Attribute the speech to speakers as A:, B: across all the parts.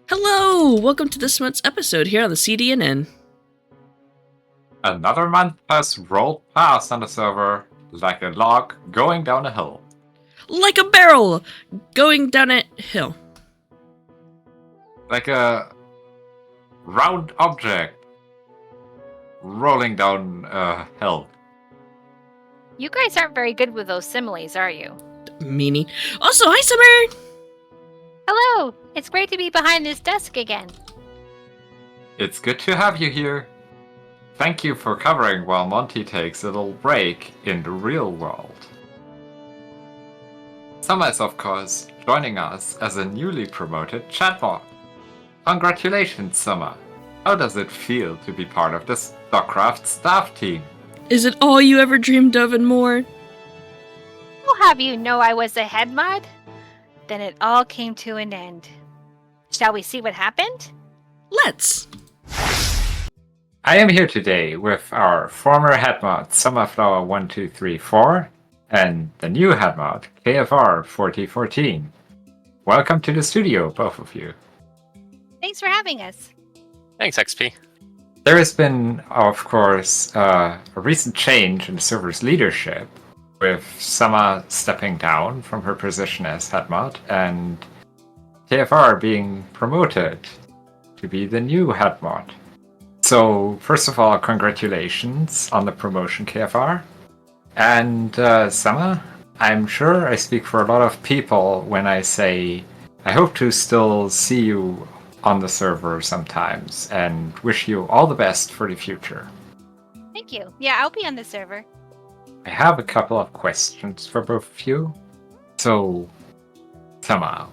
A: Hello! Welcome to this month's episode here on the CDNN.
B: Another month has rolled past on the server, like a log going down a hill.
A: Like a barrel going down a hill.
B: Like a round object rolling down a hill.
C: You guys aren't very good with those similes, are you?
A: Meanie. Also, hi Summer!
C: Hello! It's great to be behind this desk again.
B: It's good to have you here. Thank you for covering while Monty takes a little break in the real world. Summer is, of course, joining us as a newly promoted chatbot. Congratulations, Summer. How does it feel to be part of the StarCraft staff team?
A: Is it all you ever dreamed of and more?
C: I'll have you know I was a HeadMod. Then it all came to an end. Shall we see what happened?
A: Let's!
B: I am here today with our former HeadMod SummerFlower1234 and the new HeadMod KFR4014. Welcome to the studio, both of you.
C: Thanks for having us.
D: Thanks, XP.
B: There has been, of course, a recent change in the server's leadership, with Summer stepping down from her position as HeadMod and KFR being promoted to be the new HeadMod. So, first of all, congratulations on the promotion, KFR. And Summer, I'm sure I speak for a lot of people when I say I hope to still see you on the server sometimes and wish you all the best for the future.
C: Thank you. Yeah, I'll be on the server.
B: I have a couple of questions for both of you. So, Summer,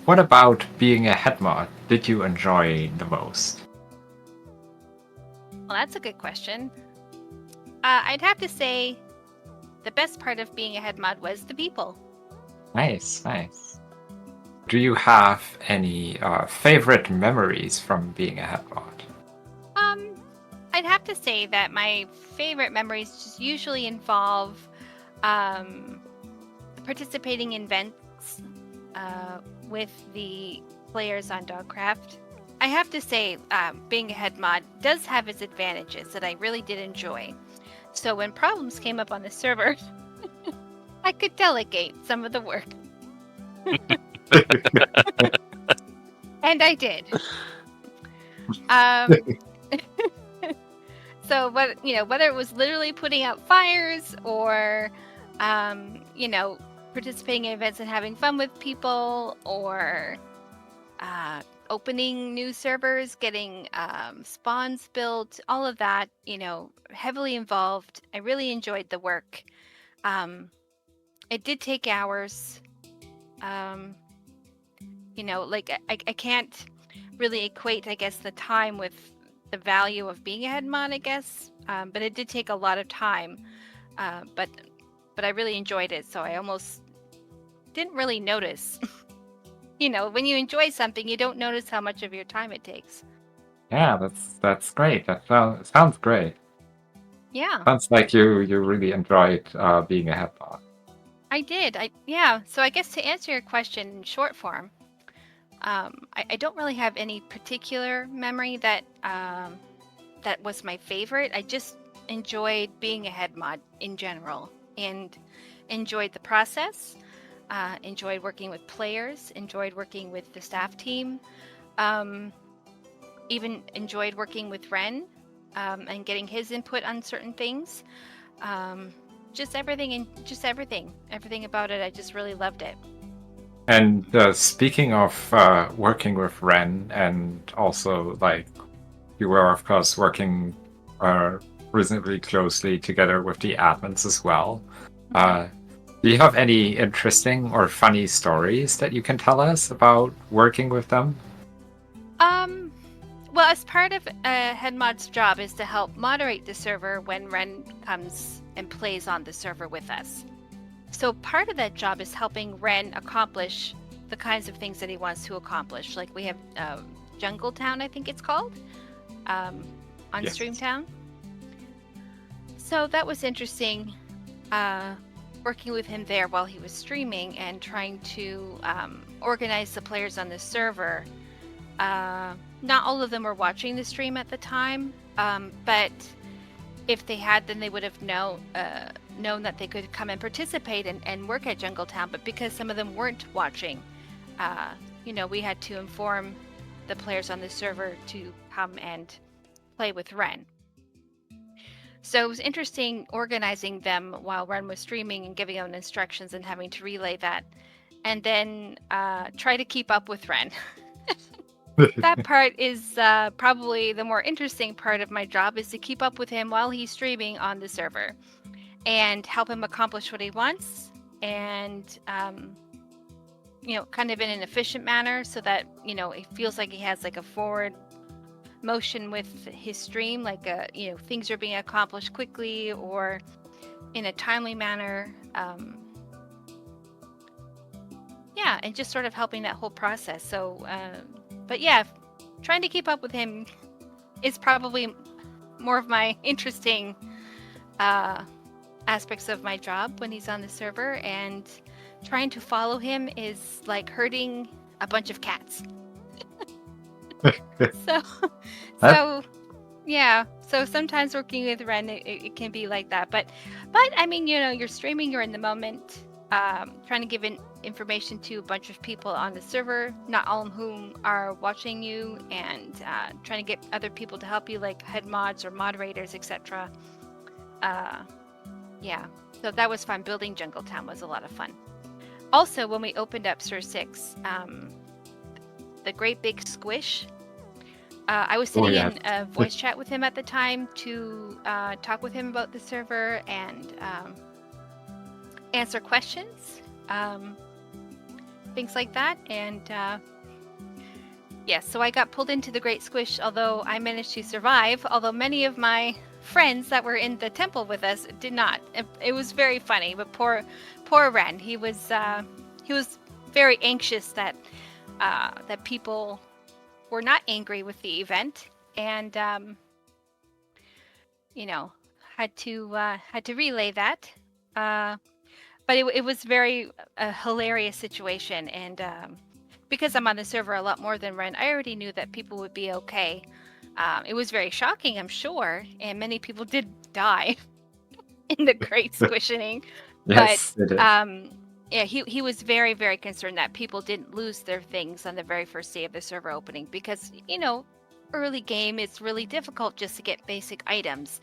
B: what about being a HeadMod did you enjoy the most?
C: Well, that's a good question. I'd have to say the best part of being a HeadMod was the people.
B: Nice, nice. Do you have any favorite memories from being a HeadMod?
C: I'd have to say that my favorite memories just usually involve participating in events with the players on Dogcraft. I have to say, being a HeadMod does have its advantages that I really did enjoy. So when problems came up on the server, I could delegate some of the work. And I did. So, whether it was literally putting out fires or, participating in events and having fun with people, or opening new servers, getting spawns built, all of that, heavily involved. I really enjoyed the work. It did take hours. I can't really equate, I guess, the time with the value of being a HeadMod, I guess. But it did take a lot of time. But I really enjoyed it, so I almost didn't really notice. When you enjoy something, you don't notice how much of your time it takes.
B: Yeah, that's great. That sounds great.
C: Yeah.
B: Sounds like you really enjoyed being a HeadMod.
C: I did. So I guess to answer your question in short form, I don't really have any particular memory that was my favorite. I just enjoyed being a HeadMod in general and enjoyed the process, enjoyed working with players, enjoyed working with the staff team, even enjoyed working with Ren and getting his input on certain things. Just everything about it. I just really loved it.
B: And speaking of working with Ren, and also you were of course working reasonably closely together with the admins as well. Do you have any interesting or funny stories that you can tell us about working with them?
C: Well, as part of HeadMod's job is to help moderate the server when Ren comes and plays on the server with us. So part of that job is helping Ren accomplish the kinds of things that he wants to accomplish. Like we have Jungle Town, I think it's called, on
B: Yes.
C: Streamtown. So that was interesting, working with him there while he was streaming and trying to organize the players on the server Not all of them were watching the stream at the time, but if they had, then they would have known that they could come and participate and work at Jungletown. But because some of them weren't watching, we had to inform the players on the server to come and play with Ren. So it was interesting organizing them while Ren was streaming and giving them instructions and having to relay that, and then try to keep up with Ren. That part is probably the more interesting part of my job, is to keep up with him while he's streaming on the server and help him accomplish what he wants, and kind of in an efficient manner, so that it feels like he has like a forward motion with his stream, like things are being accomplished quickly or in a timely manner. And just sort of helping that whole process. So but yeah, trying to keep up with him is probably more of my interesting aspects of my job when he's on the server, and trying to follow him is like herding a bunch of cats. So sometimes working with Ren, it can be like that. But I mean, you're streaming, you're in the moment, trying to give information to a bunch of people on the server, not all of whom are watching you, and trying to get other people to help you, like head mods or moderators, etc. So that was fun. Building Jungletown was a lot of fun. Also, when we opened up Sur 6, the great big squish, I was sitting in a voice chat with him at the time to talk with him about the server and answer questions, things like that. And so I got pulled into the Great Squish, although I managed to survive, although many of my friends that were in the temple with us did not. It was very funny, but poor Ren, he was very anxious that people were not angry with the event, and had to relay that. But it was very a hilarious situation, and because I'm on the server a lot more than Ren, I already knew that people would be okay. It was very shocking, I'm sure, and many people did die in the Great Squishing.
B: Yes,
C: but
B: it is.
C: he was very, very concerned that people didn't lose their things on the very first day of the server opening, because early game, it's really difficult just to get basic items.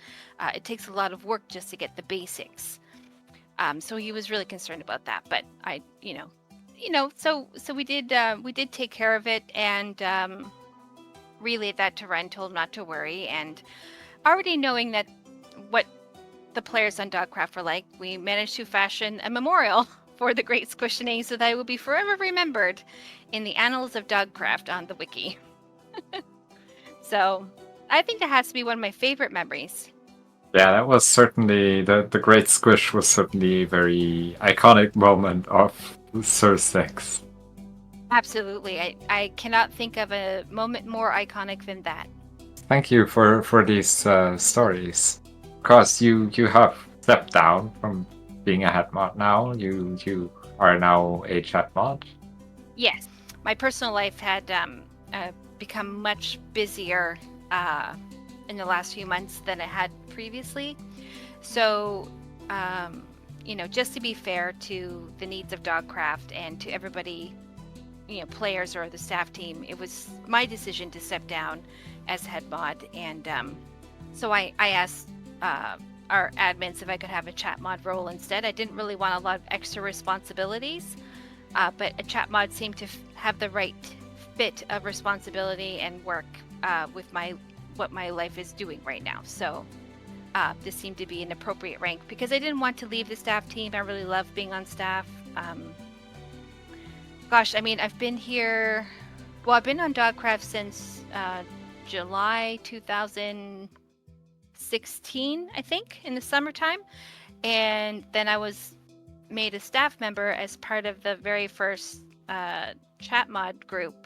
C: It takes a lot of work just to get the basics. So he was really concerned about that. But so we did take care of it, and relayed that to Ren, told him not to worry, and already knowing that what the players on Dogcraft were like, we managed to fashion a memorial for the Great Squishing, so that it will be forever remembered in the annals of Dogcraft on the wiki. So I think that has to be one of my favorite memories.
B: Yeah, that was certainly the Great Squish was certainly a very iconic moment of Sur 6.
C: Absolutely. I cannot think of a moment more iconic than that.
B: Thank you for these stories. Of course, you have stepped down from being a HeadMod now. You are now a ChatMod.
C: Yes. My personal life had become much busier in the last few months than it had previously. So, just to be fair to the needs of Dogcraft and to everybody, players or the staff team, it was my decision to step down as HeadMod. And so I asked our admins if I could have a ChatMod role instead. I didn't really want a lot of extra responsibilities, but a ChatMod seemed to have the right fit of responsibility and work with what my life is doing right now. So this seemed to be an appropriate rank, because I didn't want to leave the staff team. I really love being on staff. Gosh, I mean, I've been here, I've been on Dogcraft since July 2016, I think, in the summertime. And then I was made a staff member as part of the very first ChatMod group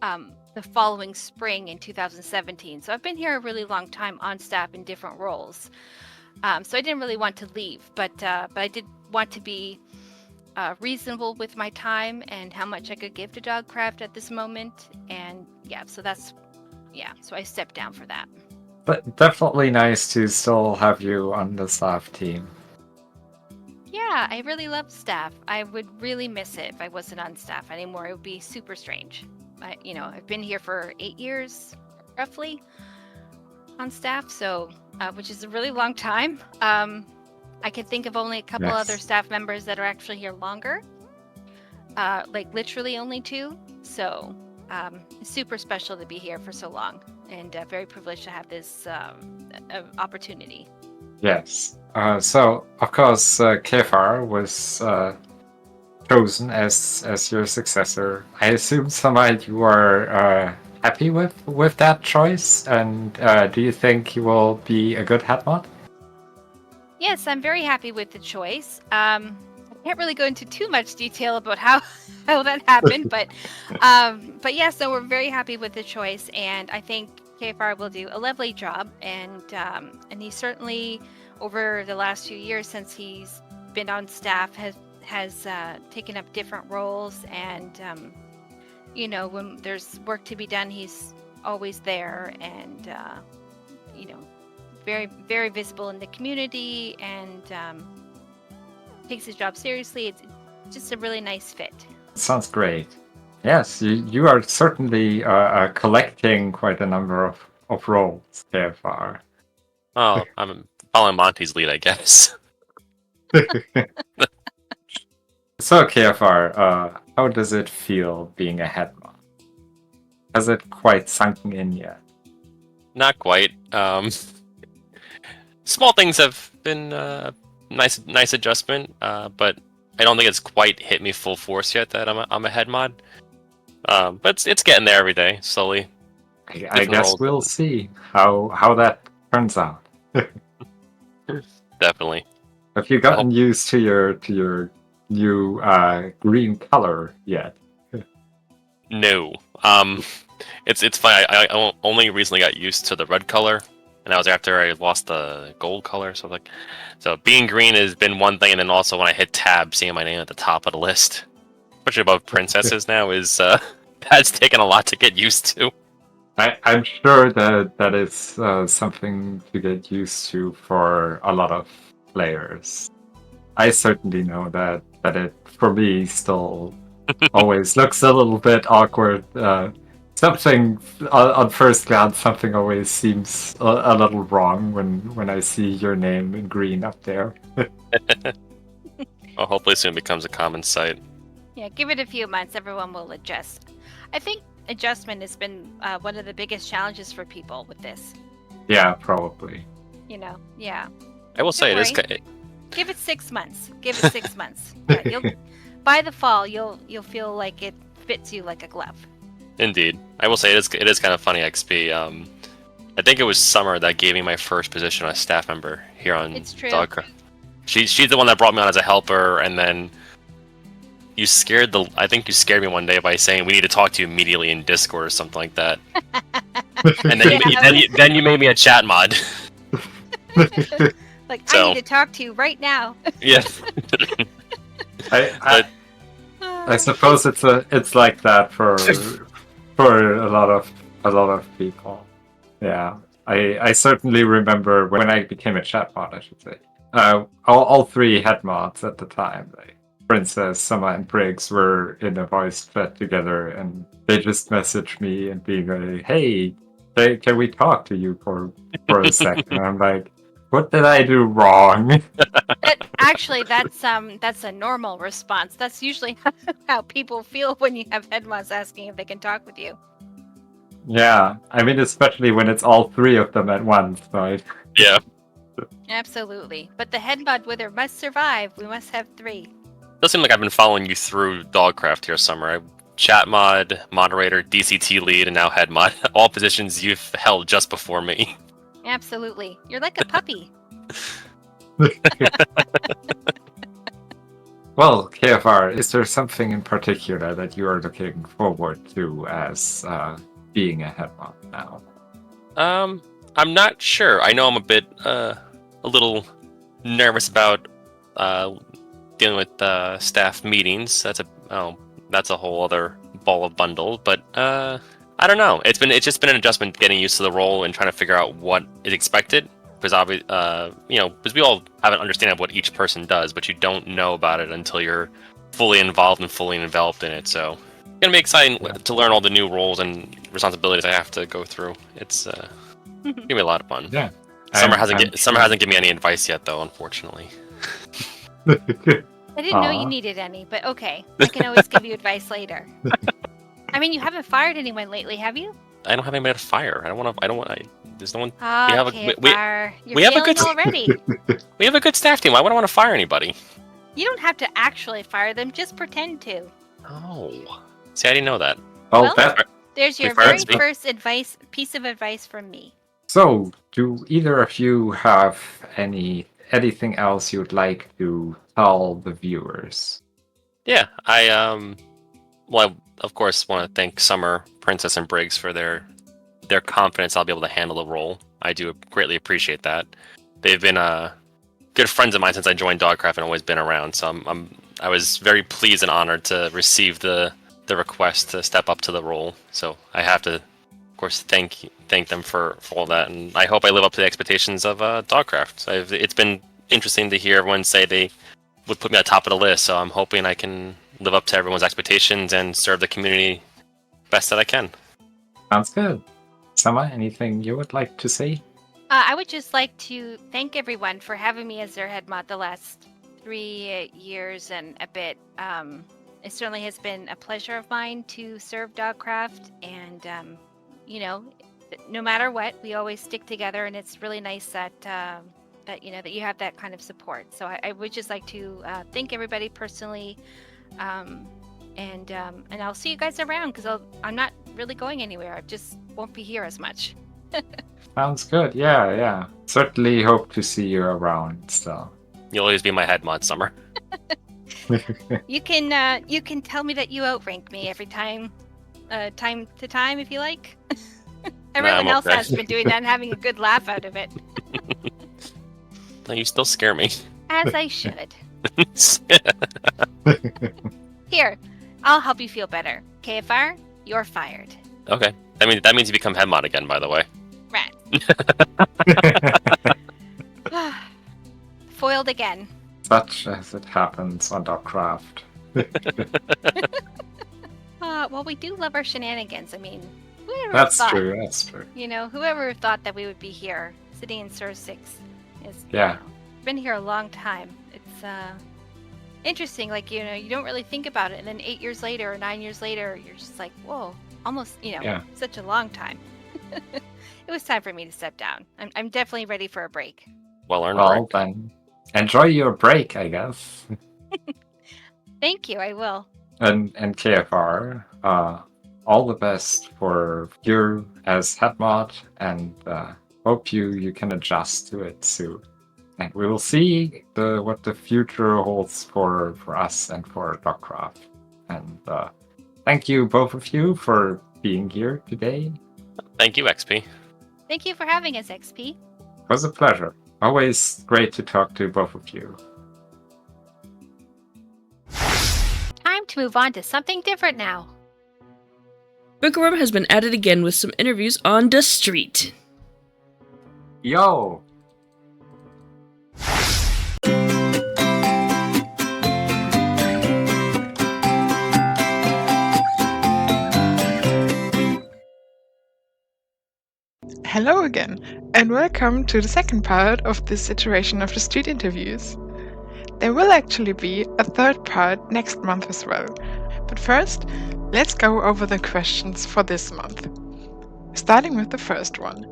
C: the following spring in 2017. So I've been here a really long time on staff in different roles. So I didn't really want to leave, but I did want to be reasonable with my time and how much I could give to Dogcraft at this moment. And yeah, so I stepped down for that.
B: But definitely nice to still have you on the staff team.
C: Yeah, I really love staff. I would really miss it if I wasn't on staff anymore. It would be super strange. I've been here for 8 years, roughly, on staff, so which is a really long time. I can think of only a couple other staff members that are actually here longer, like literally only 2. So it's super special to be here for so long, and very privileged to have this opportunity.
B: Yes. So, of course, Kefar was chosen as your successor. I assume, Sama, you are happy with that choice, and do you think he will be a good HeadMod?
C: Yes, I'm very happy with the choice. I can't really go into too much detail about how that happened, but yes, so we're very happy with the choice, and I think KFR will do a lovely job, and he certainly, over the last few years since he's been on staff, has taken up different roles, and when there's work to be done, he's always there, and very, very visible in the community, and takes his job seriously. It's just a really nice fit.
B: Sounds great. Yes, you are certainly collecting quite a number of roles, KFR.
D: Oh, I'm following Monty's lead, I guess.
B: So, KFR, how does it feel being a HeadMod? Has it quite sunken in yet?
D: Not quite. Small things have been nice adjustment, but I don't think it's quite hit me full force yet that I'm a HeadMod. But it's getting there every day, slowly.
B: I guess we'll see how that turns out.
D: Definitely.
B: Have you gotten used to your new green color yet?
D: No. It's fine. I only recently got used to the red color, and that was after I lost the gold color. So being green has been one thing, and then also when I hit tab, seeing my name at the top of the list, especially above princesses now, is that's taken a lot to get used to.
B: I'm sure that is something to get used to for a lot of players. I certainly know that it, for me, still always looks a little bit awkward. Something on first glance, something always seems a little wrong when I see your name in green up there.
D: Well, hopefully soon becomes a common sight.
C: Yeah, give it a few months, everyone will adjust. I think adjustment has been one of the biggest challenges for people with this.
B: Yeah, probably.
C: Yeah.
D: I will say
C: Give it 6 months. Give it 6 months. Yeah, by the fall, you'll feel like it fits you like a glove.
D: Indeed. I will say it is kind of funny, XP. I think it was Summer that gave me my first position as staff member here on Dogcraft. She's the one that brought me on as a helper, and then I think you scared me one day by saying we need to talk to you immediately in Discord or something like that. And then you made me a chat mod.
C: I need to talk to you right now.
D: Yes.
B: I suppose it's like that for a lot of people. Yeah, I certainly remember when I became a chat mod, I should say. All 3 head mods at the time, like Princess, Summer, and Briggs, were in a voice chat together, and they just messaged me and being like, "Hey, can we talk to you for a second?" I'm like, what did I do wrong?
C: Actually, that's a normal response. That's usually how people feel when you have head mods asking if they can talk with you.
B: Yeah, I mean, especially when it's all 3 of them at once, right?
D: Yeah.
C: Absolutely. But the head mod wither must survive. We must have 3.
D: Does seem like I've been following you through Dogcraft here, Summer. Chat mod, moderator, DCT lead, and now head mod. All positions you've held just before me.
C: Absolutely. You're like a puppy.
B: Well, KFR, is there something in particular that you are looking forward to as being a head mod now?
D: I'm not sure. I know I'm a little nervous about dealing with staff meetings. That's a whole other ball of bundle. But I don't know. It's just been an adjustment getting used to the role and trying to figure out what is expected. Because because we all have an understanding of what each person does, but you don't know about it until you're fully involved and fully enveloped in it. So it's gonna be exciting to learn all the new roles and responsibilities I have to go through. It's gonna be a lot of fun.
B: Yeah.
D: Summer hasn't given me any advice yet, though, unfortunately.
C: I didn't know you needed any, but okay. I can always give you advice later. I mean, you haven't fired anyone lately, have you?
D: I don't have anybody to fire. There's no one.
C: Okay,
D: we have a good
C: already.
D: We have a good staff team. Why would I want to fire anybody?
C: You don't have to actually fire them. Just pretend to.
D: Oh, see, I didn't know that.
B: Well,
C: there's your
D: Fair
C: very
D: speak.
C: first piece of advice from me.
B: So, do either of you have anything else you'd like to tell the viewers?
D: Yeah, I of course want to thank Summer, Princess, and Briggs for their confidence I'll be able to handle the role. I do greatly appreciate that. They've been good friends of mine since I joined Dogcraft and always been around. So I was very pleased and honored to receive the request to step up to the role. So I have to, of course, thank them for all that, and I hope I live up to the expectations of Dogcraft. It's been interesting to hear everyone say they would put me at the top of the list. So I'm hoping I can live up to everyone's expectations and serve the community best that I can.
B: Sounds good. Summer, anything you would like to say?
C: I would just like to thank everyone for having me as their head mod the last 3 years and a bit. It certainly has been a pleasure of mine to serve Dogcraft, and no matter what, we always stick together, and it's really nice that that you have that kind of support. So I would just like to thank everybody personally, and I'll see you guys around because I'm not really going anywhere. I just won't be here as much.
B: Sounds good. Yeah. Certainly hope to see you around still.
D: You'll always be my head mod, Summer.
C: You can tell me that you outrank me every time to time if you like. Everyone else
D: okay.
C: has been doing that and having a good laugh out of it.
D: No, you still scare me.
C: As I should. Here, I'll help you feel better. KFR, you're fired.
D: Okay. That means you become head mod again, by the way.
C: Rat. Foiled again.
B: Such as it happens on Dogcraft.
C: Well, we do love our shenanigans. I mean, whoever
B: That's
C: thought,
B: true. That's true.
C: Whoever thought that we would be here, sitting in Sur 6, is been here a long time. It's interesting. Like you don't really think about it, and then 8 years later or 9 years later, you're just like, whoa, almost such a long time. It was time for me to step down. I'm definitely ready for a break.
D: Well earned.
B: Well, then enjoy your break, I guess.
C: Thank you. I will.
B: And KFR, all the best for you as head mod, and hope you can adjust to it soon. And we will see what the future holds for us and for Dogcraft. And thank you, both of you, for being here today.
D: Thank you, XP.
C: Thank you for having us, XP.
B: It was a pleasure. Always great to talk to both of you.
C: Time to move on to something different now.
A: Bucherwurm has been added again with some interviews on the street.
B: Yo!
E: Hello again, and welcome to the second part of this iteration of the street interviews. There will actually be a third part next month as well. But first, let's go over the questions for this month. Starting with the first one.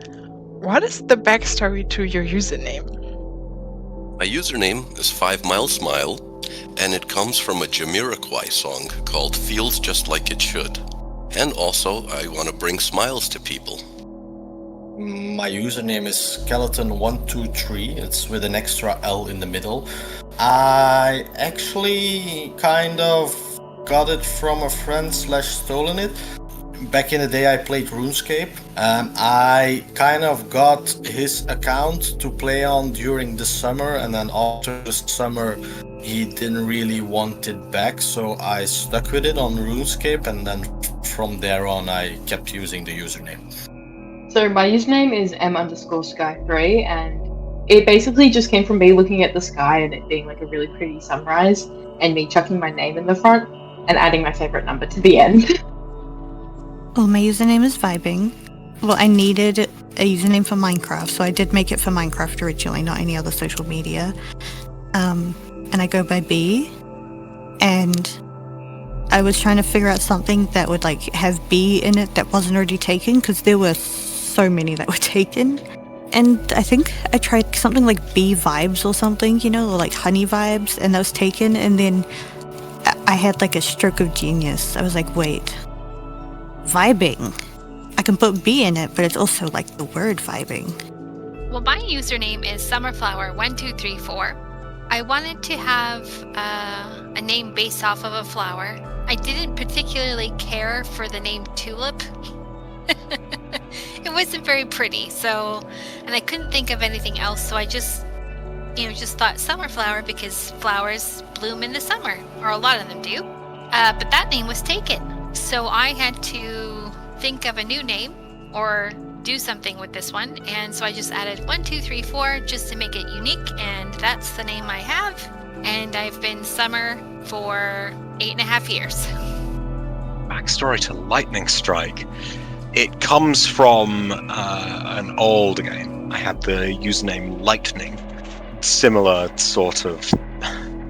E: What is the backstory to your username?
F: My username is 5milesmile, and it comes from a Jamiroquai song called Feels Just Like It Should. And also, I want to bring smiles to people.
G: My username is skeleton123. It's with an extra L in the middle. I actually kind of got it from a friend / stolen it. Back in the day I played RuneScape. I kind of got his account to play on during the summer, and then after the summer he didn't really want it back, so I stuck with it on RuneScape, and then from there on I kept using the username.
H: So my username is m_sky3, and it basically just came from me looking at the sky and it being like a really pretty sunrise, and me chucking my name in the front and adding my favorite number to the end.
I: Well, my username is ViBEEng. Well, I needed a username for Minecraft, so I did make it for Minecraft originally, not any other social media. And I go by B, and I was trying to figure out something that would like have B in it that wasn't already taken, because there were so many that were taken. And I think I tried something like bee vibes or something, or like honey vibes, and that was taken. And then I had like a stroke of genius. I was like, wait, ViBEEng. I can put B in it, but it's also like the word vibing.
C: Well, my username is SummerFlower1234. I wanted to have a name based off of a flower. I didn't particularly care for the name Tulip. It wasn't very pretty, and I couldn't think of anything else, so I just thought summer flower because flowers bloom in the summer, or a lot of them do. But that name was taken, so I had to think of a new name or do something with this one, and so I just added 1234 just to make it unique, and that's the name I have, and I've been Summer for 8.5 years.
J: Backstory to Lightning Strike. It comes from an old game. I had the username Lightning, similar sort of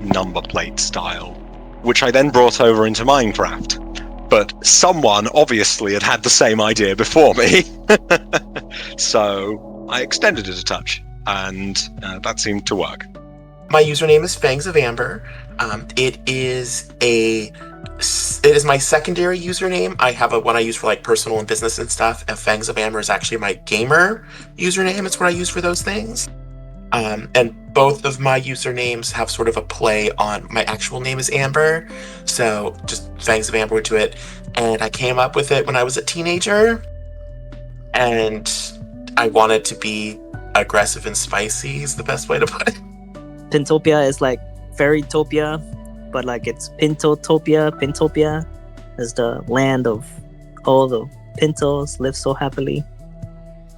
J: number plate style, which I then brought over into Minecraft. But someone obviously had the same idea before me, so I extended it a touch, and that seemed to work.
K: My username is FangsofAmber. It is my secondary username. I have one I use for like personal and business and stuff. And FangsofAmber is actually my gamer username. It's what I use for those things. And both of my usernames have sort of a play on my actual name is Amber. So just FangsofAmber to it. And I came up with it when I was a teenager. And I wanted to be aggressive and spicy is the best way to put it.
L: Pintopia is like Fairytopia, but like it's Pintopia. Pintopia is the land of all the Pintos live so happily.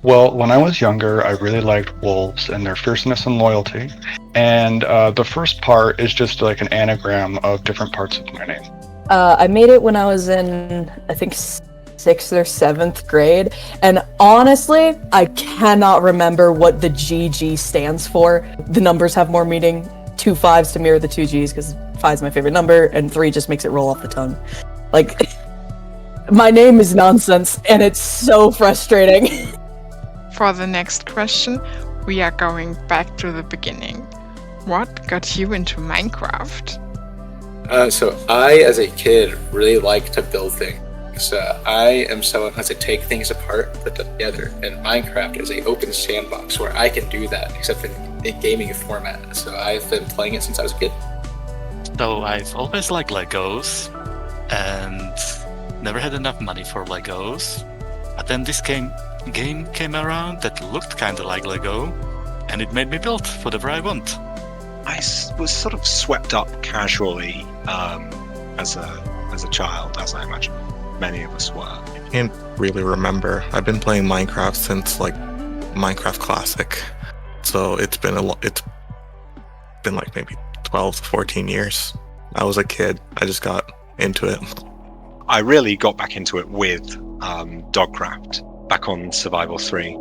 M: Well, when I was younger, I really liked wolves and their fierceness and loyalty. And the first part is just like an anagram of different parts of my name.
N: I made it when I was in, I think, 6th or 7th grade. And honestly, I cannot remember what the GG stands for. The numbers have more meaning. 2 5s to mirror the 2 Gs because 5 is my favorite number, and 3 just makes it roll off the tongue. Like, my name is nonsense, and it's so frustrating.
E: For the next question, we are going back to the beginning. What got you into Minecraft?
O: So I, as a kid, really like to build things. I am someone who has to take things apart, put them together, and Minecraft is an open sandbox where I can do that, except in a gaming format. So I've been playing it since I was a kid.
P: So I've always liked Legos, and never had enough money for Legos. But then this game came around that looked kind of like Lego, and it made me build whatever I want.
J: I was sort of swept up casually as a child, as I imagine many of us were.
Q: I can't really remember. I've been playing Minecraft since like Minecraft Classic, so it's been like maybe 12 to 14 years. I was a kid. I just got into it.
J: I really got back into it with Dogcraft back on Survival 3.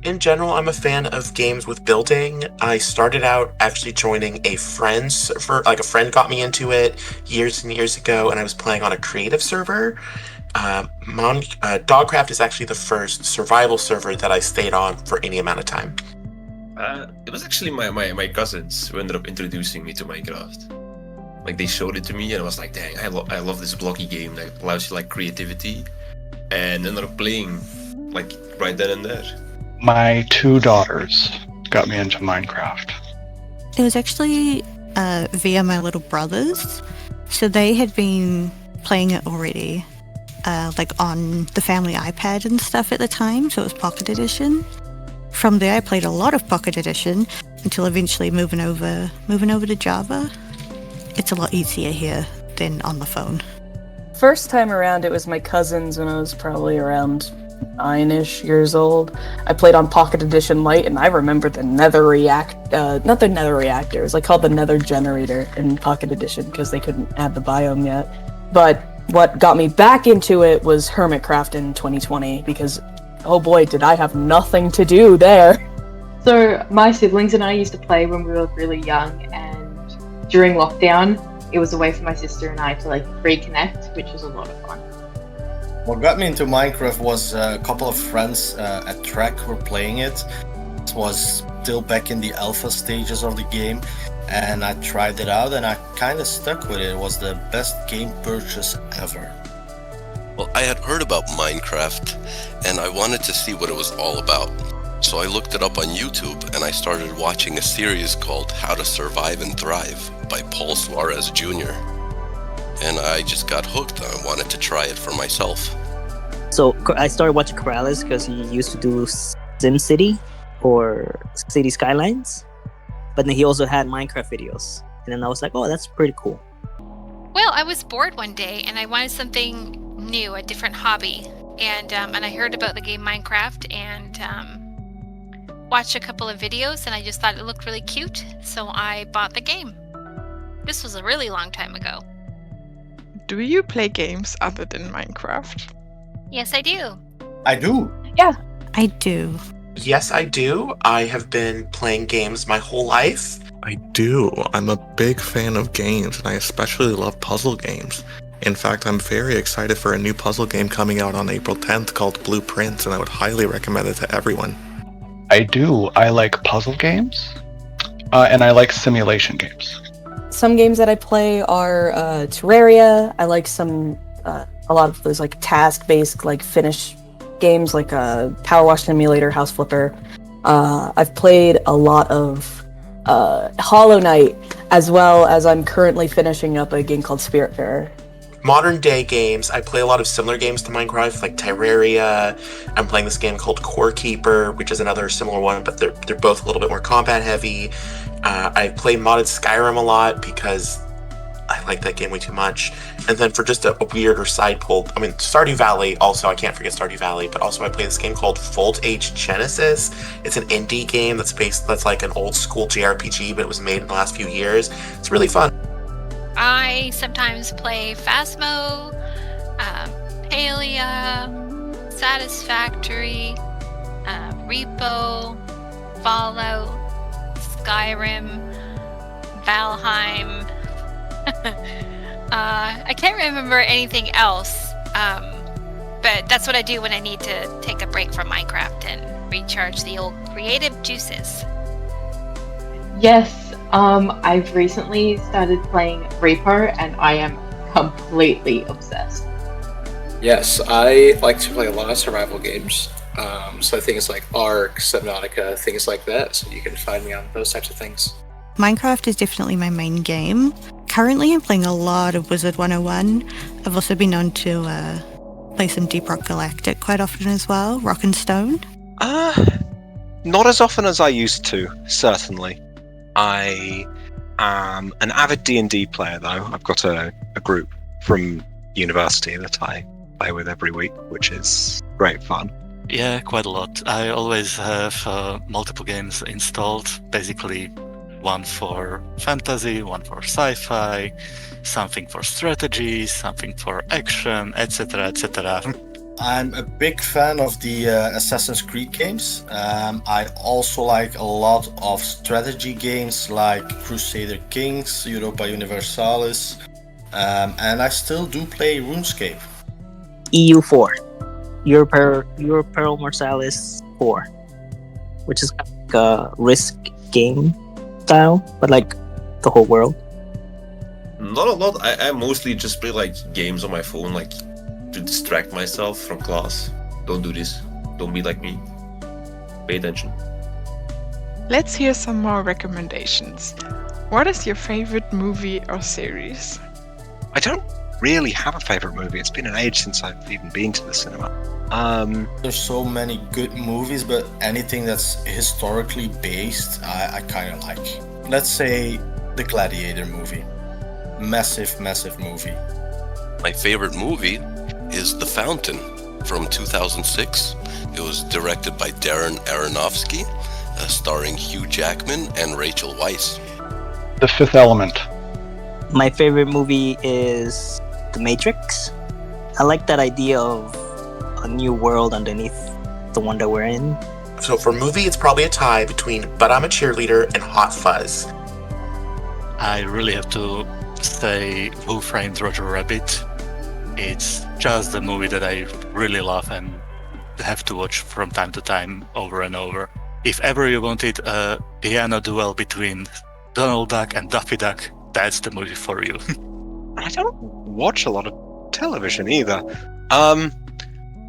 K: In general, I'm a fan of games with building. I started out actually joining a friend's server. Like, a friend got me into it years and years ago, and I was playing on a creative server. Dogcraft is actually the first survival server that I stayed on for any amount of time.
R: It was actually my cousins who ended up introducing me to Minecraft. Like, they showed it to me, and I was like, dang, I love this blocky game that allows you like creativity, and ended up playing like right then and there.
M: My 2 daughters got me into Minecraft.
I: It was actually via my little brothers. So they had been playing it already, like on the family iPad and stuff at the time, so it was Pocket Edition. From there I played a lot of Pocket Edition, until eventually moving over to Java. It's a lot easier here than on the phone.
N: First time around, it was my cousins when I was probably around 9-ish years old. I played on Pocket Edition Lite, and I remember the Nether not the Nether Reactor, it was like called the Nether Generator in Pocket Edition because they couldn't add the biome yet. But what got me back into it was Hermitcraft in 2020 because, oh boy, did I have nothing to do there.
H: So my siblings and I used to play when we were really young, and during lockdown, it was a way for my sister and I to like reconnect, which was a lot of fun.
G: What got me into Minecraft was a couple of friends at Trek who were playing it. It was still back in the alpha stages of the game, and I tried it out and I kind of stuck with it. It was the best game purchase ever.
F: Well, I had heard about Minecraft, and I wanted to see what it was all about. So I looked it up on YouTube, and I started watching a series called How to Survive and Thrive by Paul Suarez Jr. And I just got hooked. I wanted to try it for myself.
L: So I started watching Corrales because he used to do SimCity or City Skylines, but then he also had Minecraft videos. And then I was like, oh, that's pretty cool.
C: Well, I was bored one day and I wanted something new, a different hobby. And I heard about the game Minecraft and watched a couple of videos, and I just thought it looked really cute, so I bought the game. This was a really long time ago.
E: Do you play games other than Minecraft?
C: Yes, I do.
G: I do.
N: Yeah.
I: I do.
K: Yes, I do. I have been playing games my whole life.
Q: I do. I'm a big fan of games, and I especially love puzzle games. In fact, I'm very excited for a new puzzle game coming out on April 10th called Blueprints, and I would highly recommend it to everyone.
M: I do. I like puzzle games, and I like simulation games.
N: Some games that I play are Terraria. I like a lot of those like task-based like Finnish games like Power Wash Simulator, House Flipper. I've played a lot of Hollow Knight, as well as I'm currently finishing up a game called Spiritfarer.
K: Modern day games, I play a lot of similar games to Minecraft, like Terraria. I'm playing this game called Core Keeper, which is another similar one, but they're both a little bit more combat heavy. I play modded Skyrim a lot because I like that game way too much. And then for just a weirder side pull, I mean, Stardew Valley, also, I can't forget Stardew Valley, but also I play this game called Volt Age Genesis. It's an indie game that's like an old school JRPG, but it was made in the last few years. It's really fun.
C: I sometimes play Phasmo, Palia, Satisfactory, Repo, Fallout, Skyrim, Valheim. I can't remember anything else, but that's what I do when I need to take a break from Minecraft and recharge the old creative juices.
H: Yes, I've recently started playing Repo, and I am completely obsessed.
O: Yes, I like to play a lot of survival games. So things like Ark, Subnautica, things like that. So you can find me on those types of things.
I: Minecraft is definitely my main game. Currently, I'm playing a lot of Wizard 101. I've also been known to play some Deep Rock Galactic quite often as well, Rock and Stone.
J: Not as often as I used to, certainly. I am an avid D&D player, though. I've got a group from university that I play with every week, which is great fun.
P: Yeah, quite a lot. I always have multiple games installed, basically one for fantasy, one for sci-fi, something for strategy, something for action, etc., etc.
G: I'm a big fan of the Assassin's Creed games. I also like a lot of strategy games like Crusader Kings, Europa Universalis, and I still do play RuneScape.
L: EU4, Europa Universalis 4, which is like a Risk game style, but like the whole world.
R: Not a lot. I mostly just play like games on my phone, like to distract myself from class. Don't do this. Don't be like me. Pay attention.
E: Let's hear some more recommendations. What is your favorite movie or series?
J: I don't really have a favorite movie. It's been an age since I've even been to the cinema.
G: There's so many good movies, but anything that's historically based, I kind of like. Let's say the Gladiator movie. Massive movie.
F: My favorite movie is The Fountain from 2006. It was directed by Darren Aronofsky, starring Hugh Jackman and Rachel Weisz.
M: The Fifth Element.
L: My favorite movie is The Matrix. I like that idea of a new world underneath the one that we're in.
K: So for movie, it's probably a tie between But I'm a Cheerleader and Hot Fuzz.
P: I really have to say Who Framed Roger Rabbit. It's just the movie that I really love and have to watch from time to time over and over. If ever you wanted a piano duel between Donald Duck and Daffy Duck, that's the movie for you.
J: I don't watch a lot of television either.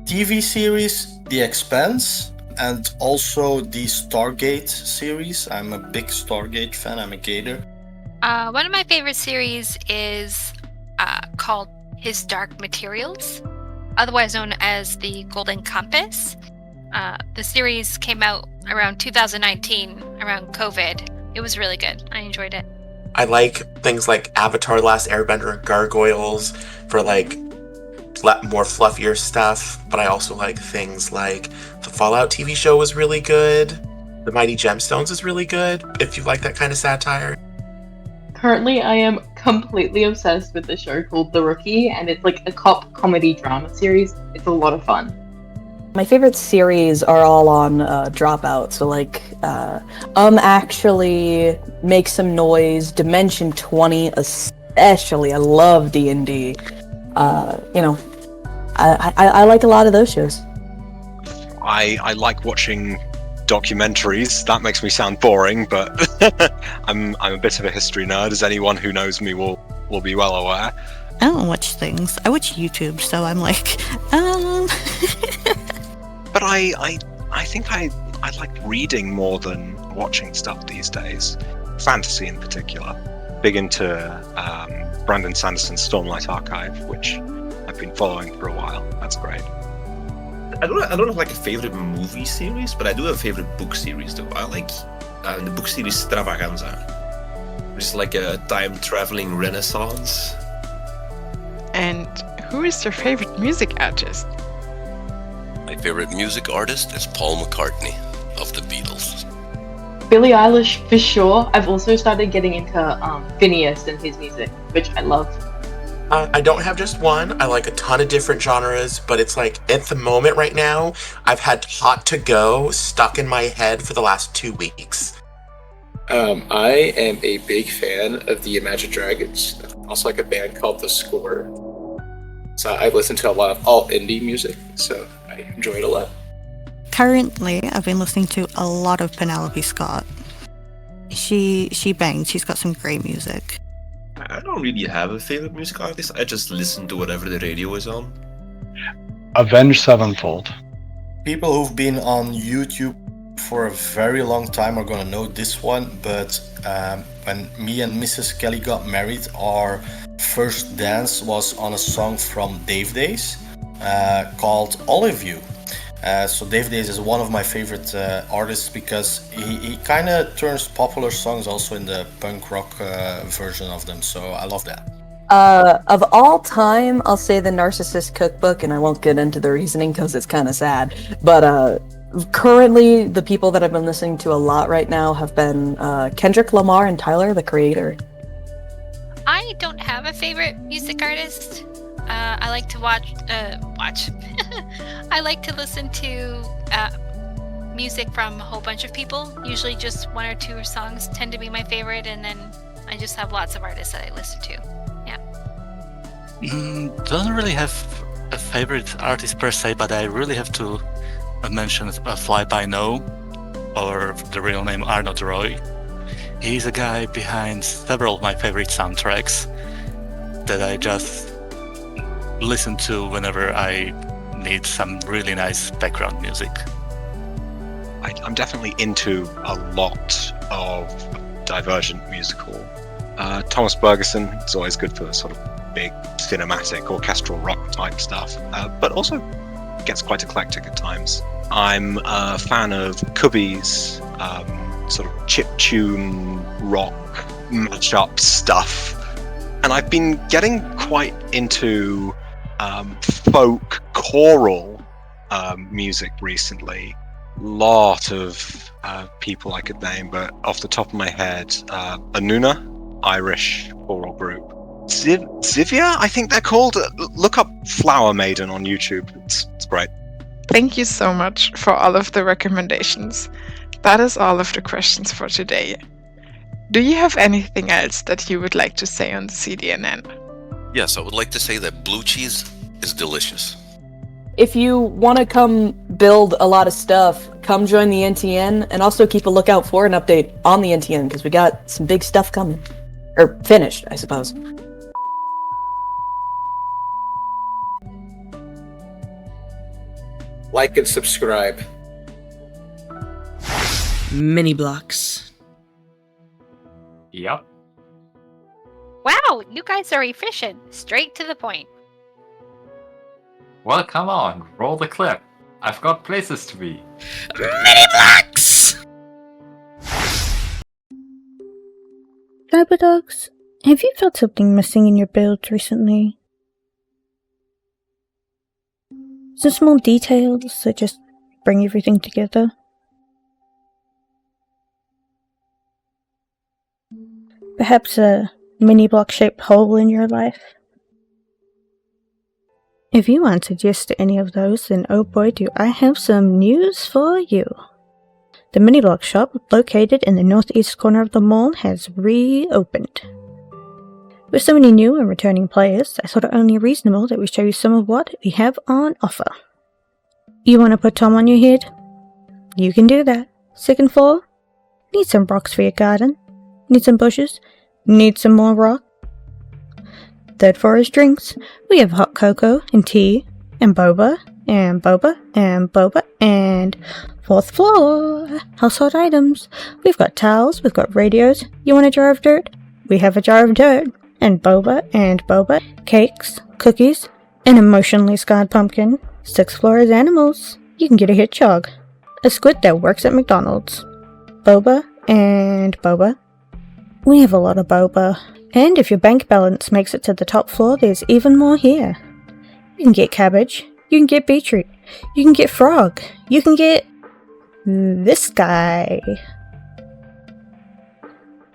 G: TV series, The Expanse, and also the Stargate series. I'm a big Stargate fan, I'm a gator.
C: One of my favorite series is called His Dark Materials, otherwise known as the Golden Compass. The series came out around 2019, around COVID. It was really good. I enjoyed it.
K: I like things like Avatar: The Last Airbender and Gargoyles for like more fluffier stuff, but I also like things like the Fallout TV show was really good. The Mighty Gemstones is really good, if you like that kind of satire.
H: Currently, I am completely obsessed with the show called The Rookie, and it's like a cop comedy drama series. It's a lot of fun.
N: My favorite series are all on Dropout, so like Actually, Make Some Noise, Dimension 20 especially. I love D&D. I like a lot of those shows.
J: I like watching documentaries. That makes me sound boring, but I'm a bit of a history nerd, as anyone who knows me will be well aware.
I: I don't watch things. I watch YouTube, so I'm like,
J: But I think I like reading more than watching stuff these days. Fantasy in particular. Big into Brandon Sanderson's Stormlight Archive, which I've been following for a while. That's great.
R: I don't have like a favorite movie series, but I do have a favorite book series though. I like the book series Stravaganza. It's like a time-traveling renaissance.
E: And who is your favorite music artist?
F: My favorite music artist is Paul McCartney of the Beatles.
H: Billie Eilish for sure. I've also started getting into Phineas and his music, which I love.
K: I don't have just one. I like a ton of different genres, but it's like at the moment right now, I've had Hot to Go stuck in my head for the last 2 weeks.
O: I am a big fan of the Imagine Dragons. Also like a band called The Score. So I listen to a lot of all indie music, so I enjoy it a lot.
I: currently I've been listening to a lot of Penelope Scott. She bangs. She's got some great music.
R: I don't really have a favorite music artist. I just listen to whatever the radio is on.
M: Avenged Sevenfold.
G: People who've been on YouTube for a very long time are gonna know this one, but when me and Mrs. Kelly got married, our first dance was on a song from Dave Days called Olive You. So Dave Days is one of my favorite artists because he kind of turns popular songs also in the punk rock version of them, so I love that.
N: Of all time, I'll say the Narcissist Cookbook, and I won't get into the reasoning because it's kind of sad. But currently, the people that I've been listening to a lot right now have been Kendrick Lamar and Tyler, the Creator.
C: I don't have a favorite music artist. I like to watch. I like to listen to music from a whole bunch of people. Usually, just one or two songs tend to be my favorite, and then I just have lots of artists that I listen to.
P: Don't really have a favorite artist per se, but I really have to mention Fly By No, or the real name Arnold Roy. He's a guy behind several of my favorite soundtracks that I just listen to whenever I need some really nice background music.
J: I'm definitely into a lot of divergent musical. Thomas Bergerson, it's always good for sort of big cinematic orchestral rock type stuff, but also gets quite eclectic at times. I'm a fan of Cubby's sort of chiptune rock mashup stuff, and I've been getting quite into folk choral music recently. Lot of people I could name, but off the top of my head, Anuna, Irish choral group. Zivia, I think they're called. Look up Flower Maiden on YouTube. It's great.
E: Thank you so much for all of the recommendations. That is all of the questions for today. Do you have anything else that you would like to say on the CDNN?
F: Yes, I would like to say that blue cheese is delicious.
N: If you want to come build a lot of stuff, come join the NTN, and also keep a lookout for an update on the NTN, because we got some big stuff coming. Or finished, I suppose.
O: Like and subscribe.
A: Miniblocks.
B: Yep.
C: Wow, you guys are efficient. Straight to the point.
B: Well, come on, roll the clip. I've got places to be.
A: Miniblocks!
I: Cyberdogs, have you felt something missing in your builds recently? Some small details that just bring everything together? Perhaps a mini-block-shaped hole in your life? If you answered yes to any of those, then oh boy do I have some news for you. The Miniblock shop, located in the northeast corner of the mall, has reopened. With so many new and returning players, I thought it only reasonable that we show you some of what we have on offer. You want to put Tom on your head? You can do that. Second floor? Need some rocks for your garden? Need some bushes? Need some more rock? Third floor is drinks. We have hot cocoa and tea and boba and boba and boba. And fourth floor, household items. We've got towels, we've got radios. You want a jar of dirt? We have a jar of dirt. And boba, cakes, cookies, an emotionally scarred pumpkin. Sixth floor is animals. You can get a hedgehog, a squid that works at McDonald's. Boba and boba. We have a lot of boba. And if your bank balance makes it to the top floor, there's even more here. You can get cabbage, you can get beetroot, you can get frog, you can get this guy.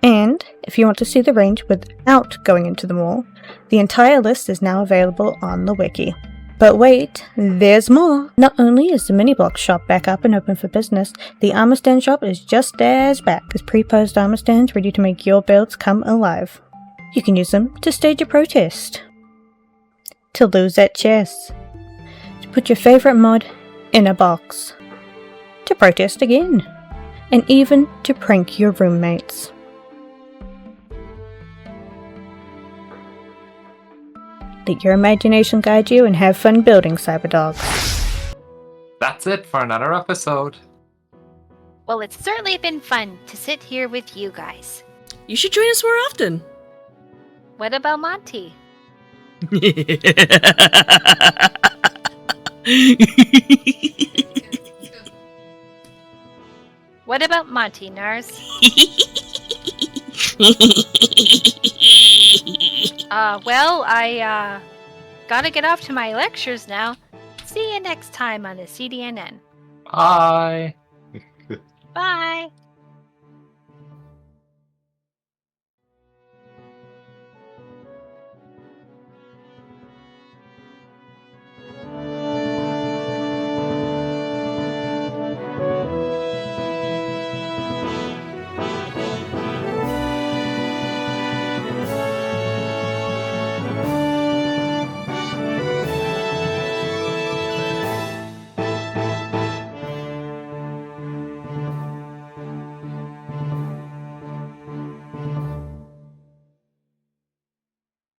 I: And if you want to see the range without going into the mall, the entire list is now available on the wiki. But wait, there's more! Not only is the Miniblock shop back up and open for business, the armor stand shop is just as back, with pre-posed armor stands ready to make your builds come alive. You can use them to stage a protest, to lose at chess, to put your favorite mod in a box, to protest again, and even to prank your roommates. Let your imagination guide you and have fun building, Cyberdogs.
B: That's it for another episode.
C: Well, it's certainly been fun to sit here with you guys.
A: You should join us more often.
C: What about Monty? What about Monty, Nars? Well, I gotta get off to my lectures now. See you next time on the CDNN.
B: Bye.
C: Bye.